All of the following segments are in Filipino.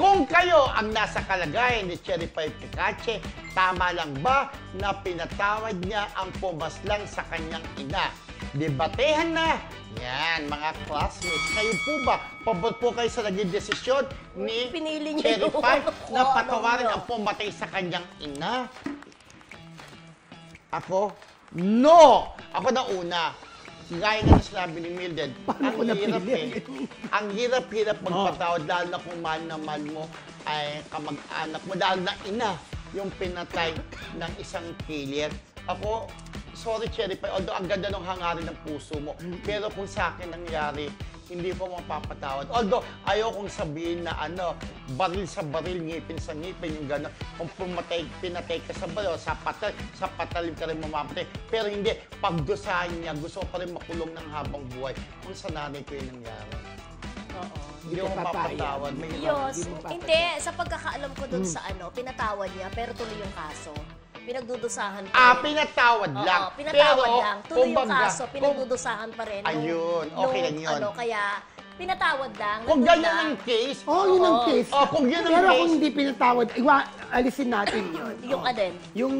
Kung kayo ang nasa kalagayan ni Cherry Pie Picache, tama lang ba na pinatawad niya ang pumaslang sa kanyang ina? Debatehan na! Yan, mga classmates. Kayo po ba, pabot po kayo sa naging desisyon ni Cherry Pie na patawarin ang pumatay sa kanyang ina? Ako? No! Ako na una. Gaya nga na sinabi ni Mildred, ang hirap eh. Ang hirap-hirap magpatawad, lalo na kung mahal na mahal mo ay kamag-anak mo, lalo na ina yung pinatay ng isang killer. Ako, sorry Cherry Pie, although ang ganda ng hangarin ng puso mo, pero kung sa akin nangyari, hindi po mapapatawad. Although, ayaw kong sabihin na baril sa baril, ngipin sa ngipin, yung gano'n. Kung pinatay ka sa baril, sa patalim ka rin mamamatay. Pero hindi, pagdusahan niya, gusto ko pa rin makulong ng habang buhay. Kung sa nanay ko yung nangyari. Oo. Hindi ko mapapatawad. Hindi, sa pagkakaalam ko dun sa pinatawad niya, pero tuloy yung kaso. Pinagdudusahan pa rin. Pinatawad lang. Oo, pinatawad lang. Tuloy yung kaso, pinagdudusahan pa rin. Ayun, okay lang yun. Kaya, pinatawad lang. Kung ganyan ang case. Yun ang case. Kung yun ang pero case. kung hindi pinatawad, alisin natin yun. Yung alin? Yung...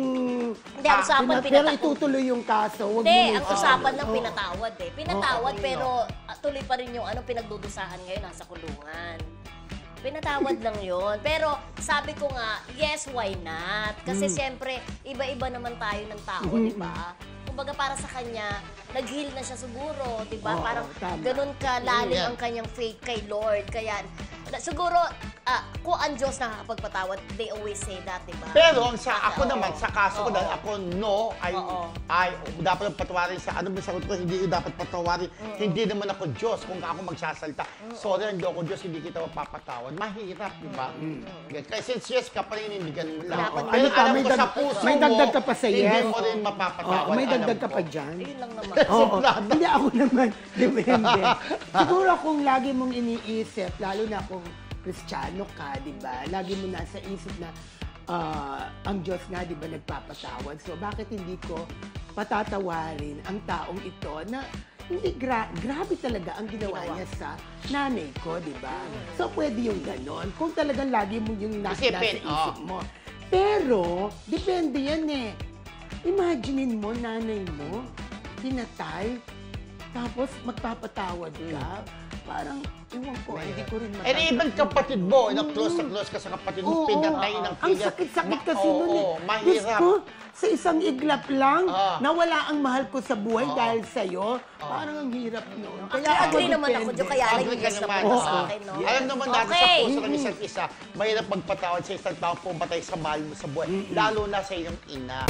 Hindi, ang usapan pero itutuloy yung kaso. Hindi, ang usapan lang pinatawad eh. Pinatawad pero tuloy pa rin yung pinagdudusahan ngayon, nasa kulungan. Pinatawad lang yun. Pero sabi ko nga, yes, why not? Kasi siyempre, iba-iba naman tayo ng tao, di ba? Kumbaga para sa kanya, nag-heal na siya siguro, di ba? Parang ganun kalalim ang kanyang faith kay Lord. Kaya siguro, kung ang Diyos nakakapagpatawad, they always say that, di ba? Pero ako naman, sa kaso ko, dahil ako ay dapat patawarin sa ba sagot ko, hindi dapat patawarin. Hindi naman ako Diyos kung ako magsasalita. Sorry, hindi ako Diyos, hindi kita mapapatawad. Mahirap, di ba? Kasi yes ka, paninindigan mo lang. Pero alam ko sa puso mo, may dagdag ka pa sa yes. Hindi mo rin mapapatawad. May dagdag ka pa dyan. Ayun lang naman. Hindi ako naman, depende. Siguro kung lagi mong iniisip, lalo na kung Kristiyano ka, di ba? Lagi mo nasa isip na ang Diyos nga, di ba, nagpapatawad. So, bakit hindi ko patatawarin ang taong ito na hindi grabe talaga ang ginawa niya sa nanay ko, di ba? So, pwede yung ganon. Kung talagang lagi mo yung nasa isip mo. Pero, depende yan eh. Imaginein mo, nanay mo, pinatay, tapos magpapatawad ka. Parang, iwan ko, hindi ko rin matanda. Ibang kapatid mo, close na close ka sa kapatid mo, pinatay ng ang sakit-sakit kasi nun eh. Mahirap. Gusto, sa isang iglap lang, nawala ang mahal ko sa buhay dahil sa'yo, parang ang hirap nun. Kaya agree naman ako dyan, kaya lang yung Diyos na punta sa akin, no? Alam naman natin sa puso ng isa't isa, mahirap magpatawad sa isang tao pumatay sa mahal mo sa buhay, lalo na sa iyong ina.